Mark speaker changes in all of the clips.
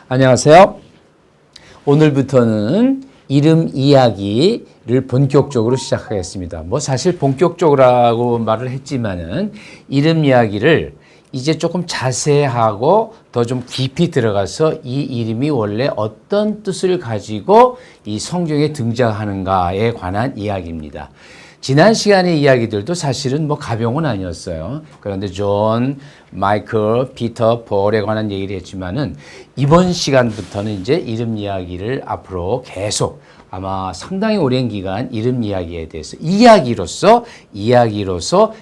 Speaker 1: 안녕하세요. 오늘부터는 이름 이야기를 본격적으로 시작하겠습니다. 사실 본격적으로라고 말을 했지만은 이름 이야기를 이제 조금 자세하고 더 좀 깊이 들어가서 이 이름이 원래 어떤 뜻을 가지고 이 성경에 등장하는가에 관한 이야기입니다. 지난 시간의 이야기들도 사실은 가벼운 아니었어요. 그런데 존, 마이클, 피터, 폴에 관한 얘기를 했지만은 이번 시간부터는 이제 이름 이야기를 앞으로 계속 아마 상당히 오랜 기간 이름 이야기에 대해서 이야기로서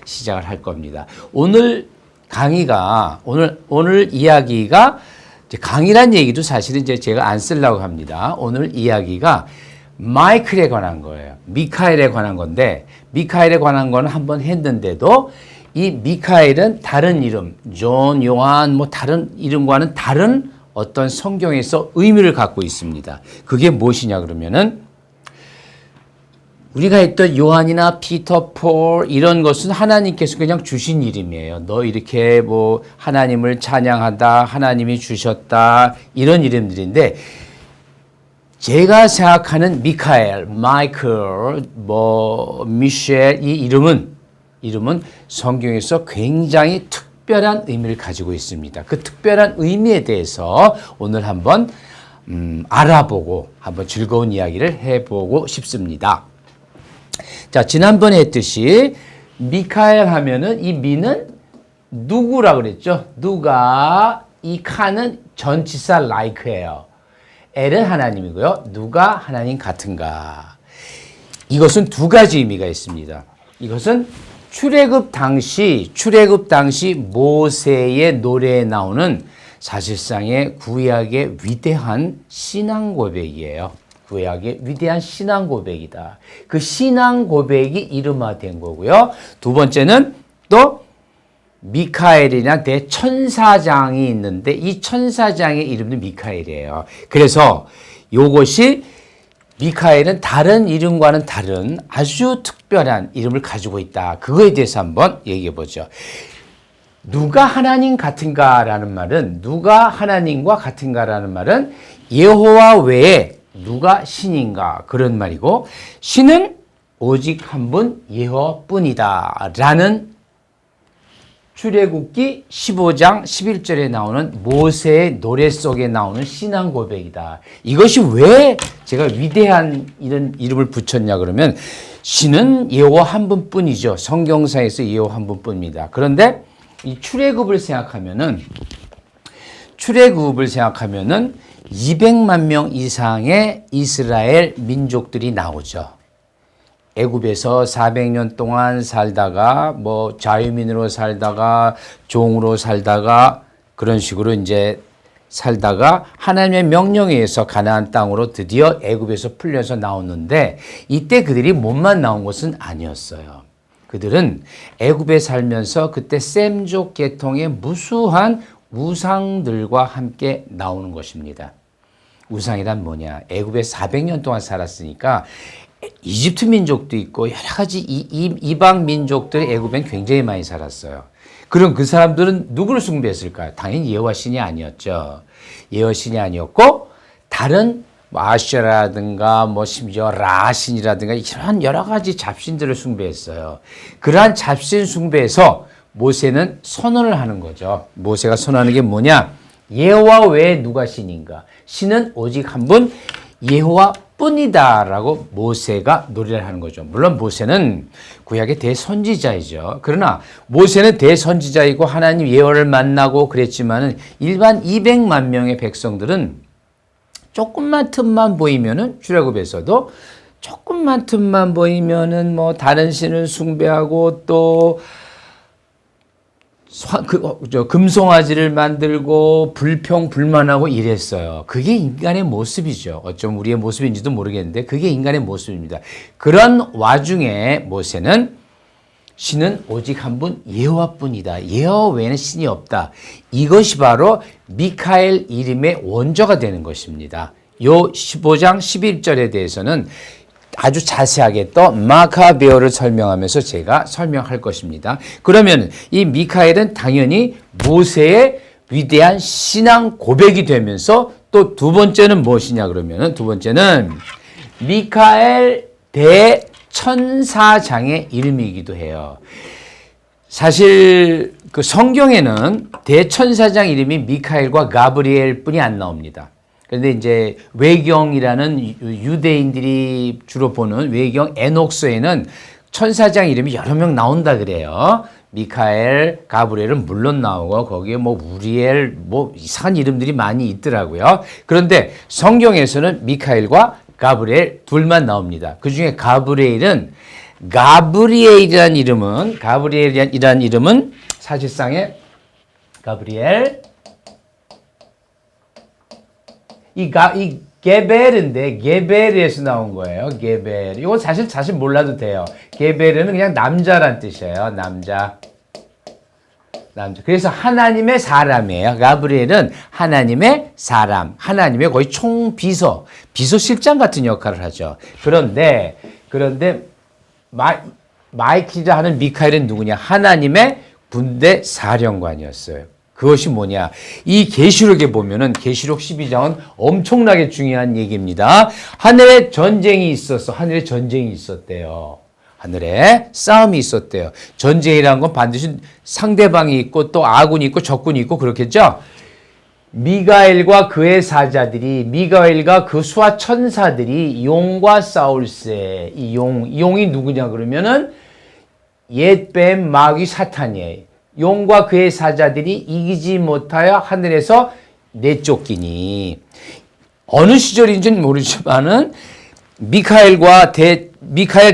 Speaker 1: 시작을 할 겁니다. 오늘 강의가 오늘 이야기가 이제 강의란 얘기도 사실은 이제 제가 안 쓰려고 합니다. 오늘 이야기가 마이클에 관한 거예요. 미카엘에 관한 건데 미카엘에 관한 거는 한번 했는데도 이 미카엘은 다른 이름, 존, 요한 다른 이름과는 다른 어떤 성경에서 의미를 갖고 있습니다. 그게 무엇이냐 그러면은 우리가 했던 요한이나 피터, 폴 이런 것은 하나님께서 그냥 주신 이름이에요. 너 이렇게 하나님을 찬양하다, 하나님이 주셨다 이런 이름들인데 제가 생각하는 미카엘, 마이클, 미셸 이 이름은 성경에서 굉장히 특별한 의미를 가지고 있습니다. 그 특별한 의미에 대해서 오늘 한번 알아보고 한번 즐거운 이야기를 해보고 싶습니다. 자, 지난번에 했듯이 미카엘 하면은 이 미는 누구라 그랬죠? 누가, 이 카는 전치사 like예요. 엘은 하나님이고요. 누가 하나님 같은가. 이것은 두 가지 의미가 있습니다. 이것은 출애굽 당시 모세의 노래에 나오는 사실상의 구약의 위대한 신앙 고백이에요. 구약의 위대한 신앙 고백이다. 그 신앙 고백이 이름화된 거고요. 두 번째는 또 미카엘이나 대천사장이 있는데 이 천사장의 이름도 미카엘이에요. 그래서 이것이 미카엘은 다른 이름과는 다른 아주 특별한 이름을 가지고 있다. 그거에 대해서 한번 얘기해 보죠. 누가 하나님 같은가라는 말은 누가 하나님과 같은가라는 말은 여호와 외에 누가 신인가 그런 말이고 신은 오직 한 분 여호와뿐이다 라는 출애굽기 15장 11절에 나오는 모세의 노래 속에 나오는 신앙 고백이다. 이것이 왜 제가 위대한 이런 이름을 붙였냐 그러면 신은 여호와 한 분뿐이죠. 성경상에서 여호와 한 분뿐입니다. 그런데 이 출애굽을 생각하면은 200만 명 이상의 이스라엘 민족들이 나오죠. 애굽에서 400년 동안 살다가 자유민으로 살다가 종으로 살다가 그런 식으로 이제 살다가 하나님의 명령에 의해서 가나안 땅으로 드디어 애굽에서 풀려서 나오는데 이때 그들이 몸만 나온 것은 아니었어요. 그들은 애굽에 살면서 그때 셈족 계통의 무수한 우상들과 함께 나오는 것입니다. 우상이란 뭐냐? 애굽에 400년 동안 살았으니까 이집트 민족도 있고 여러 가지 이방 민족들이 애굽엔 굉장히 많이 살았어요. 그럼 그 사람들은 누구를 숭배했을까요? 당연히 여호와 신이 아니었죠. 여호와 신이 아니었고 다른 아셔라든가 심지어 라신이라든가 이런 여러 가지 잡신들을 숭배했어요. 그러한 잡신 숭배에서 모세는 선언을 하는 거죠. 모세가 선언하는 게 뭐냐? 여호와 외에 누가 신인가? 신은 오직 한 분 여호와 뿐이다라고 모세가 노래를 하는 거죠. 물론 모세는 구약의 대선지자이죠. 그러나 모세는 대선지자이고 하나님 여호와를 만나고 그랬지만은 일반 200만 명의 백성들은 조금만 틈만 보이면은 출애굽에서도 조금만 틈만 보이면은 다른 신을 숭배하고 또 금송아지를 만들고 불평불만하고 이랬어요. 그게 인간의 모습이죠. 어쩜 우리의 모습인지도 모르겠는데 그게 인간의 모습입니다. 그런 와중에 모세는 신은 오직 한 분 여호와뿐이다. 여호와 외에는 신이 없다. 이것이 바로 미카엘 이름의 원조가 되는 것입니다. 요 15장 11절에 대해서는 아주 자세하게 또 마카베오를 설명하면서 제가 설명할 것입니다. 그러면 이 미카엘은 당연히 모세의 위대한 신앙 고백이 되면서 또 두 번째는 무엇이냐 그러면은 두 번째는 미카엘 대천사장의 이름이기도 해요. 사실 그 성경에는 대천사장 이름이 미카엘과 가브리엘 뿐이 안 나옵니다. 그런데 이제 외경이라는 유대인들이 주로 보는 외경 에녹서에는 천사장 이름이 여러 명 나온다 그래요. 미카엘, 가브리엘은 물론 나오고 거기에 뭐 우리엘 뭐 이상한 이름들이 많이 있더라고요. 그런데 성경에서는 미카엘과 가브리엘 둘만 나옵니다. 그중에 가브리엘이라는 이름은 사실상의 가브리엘 이 게벨인데 게벨에서 나온 거예요. 게벨. 이건 사실 몰라도 돼요. 게벨은 그냥 남자란 뜻이에요. 남자. 그래서 하나님의 사람이에요. 가브리엘은 하나님의 사람, 하나님의 거의 비서실장 같은 역할을 하죠. 그런데 마이키라 하는 미카엘은 누구냐? 하나님의 군대 사령관이었어요. 그것이 뭐냐? 이 계시록에 보면은 계시록 12장은 엄청나게 중요한 얘기입니다. 하늘에 전쟁이 있었대요. 하늘에 싸움이 있었대요. 전쟁이라는 건 반드시 상대방이 있고 또 아군이 있고 적군이 있고 그렇겠죠? 미가엘과 그의 미가엘과 그 수하 천사들이 용과 싸울세. 이 용이 누구냐 그러면은 옛뱀 마귀 사탄이에요. 용과 그의 사자들이 이기지 못하여 하늘에서 내쫓기니. 어느 시절인지는 모르지만은 미카엘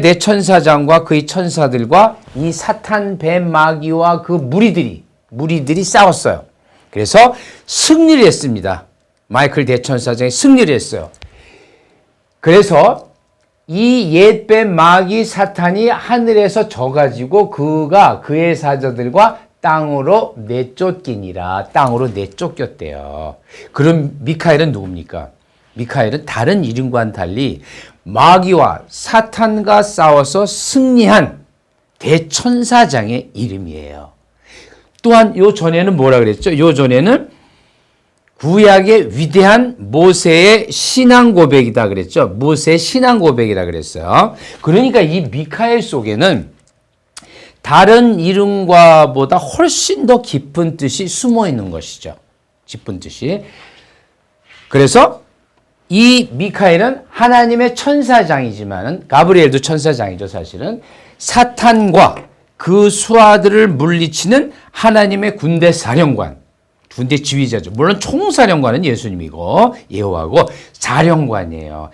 Speaker 1: 대천사장과 그의 천사들과 이 사탄 뱀 마귀와 그 무리들이 싸웠어요. 그래서 승리를 했습니다. 마이클 대천사장이 승리를 했어요. 그래서 이 옛뱀 마귀 사탄이 하늘에서 져가지고 그의 사자들과 땅으로 내쫓기니라. 땅으로 내쫓겼대요. 그럼 미카엘은 누굽니까? 미카엘은 다른 이름과는 달리 마귀와 사탄과 싸워서 승리한 대천사장의 이름이에요. 또한 요 전에는 뭐라 그랬죠? 요 전에는 구약의 위대한 모세의 신앙 고백이다 그랬죠. 모세의 신앙 고백이라 그랬어요. 그러니까 이 미카엘 속에는 다른 이름과 보다 훨씬 더 깊은 뜻이 숨어 있는 것이죠. 깊은 뜻이. 그래서 이 미카엘은 하나님의 천사장이지만은 가브리엘도 천사장이죠, 사실은. 사탄과 그 수하들을 물리치는 하나님의 군대 사령관, 군대 지휘자죠. 물론 총사령관은 예수님이고 여호와고 사령관이에요.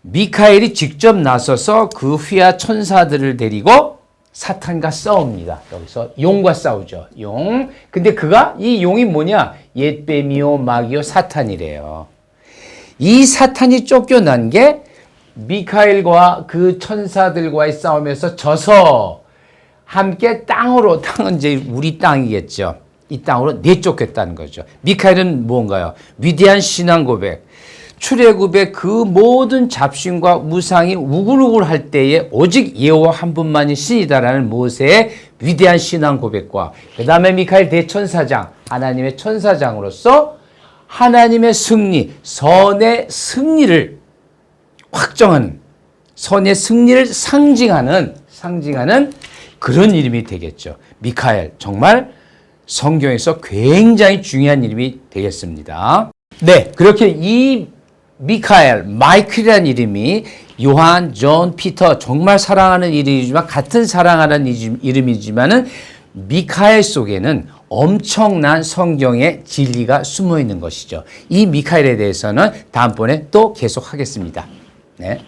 Speaker 1: 미카엘이 직접 나서서 그 휘하 천사들을 데리고 사탄과 싸웁니다. 여기서 용과 싸우죠. 용. 근데 이 용이 뭐냐? 옛뱀이요 마귀요 사탄이래요. 이 사탄이 쫓겨난 게 미카엘과 그 천사들과의 싸움에서 져서 함께 땅은 이제 우리 땅이겠죠. 이 땅으로 내쫓겠다는 거죠. 미카엘은 뭔가요? 위대한 신앙 고백. 출애굽의 그 모든 잡신과 우상이 우글우글할 때에 오직 여호와 한 분만이 신이다라는 모세의 위대한 신앙 고백과 그 다음에 미카엘 대천사장, 하나님의 천사장으로서 하나님의 승리, 선의 승리를 확정하는, 선의 승리를 상징하는 그런 이름이 되겠죠. 미카엘, 정말 성경에서 굉장히 중요한 이름이 되겠습니다. 네, 그렇게 이 마이클이라는 이름이 요한, 존, 피터 정말 사랑하는 이름이지만 같은 사랑하는 이름이지만은 미카엘 속에는 엄청난 성경의 진리가 숨어 있는 것이죠. 이 미카엘에 대해서는 다음번에 또 계속하겠습니다. 네.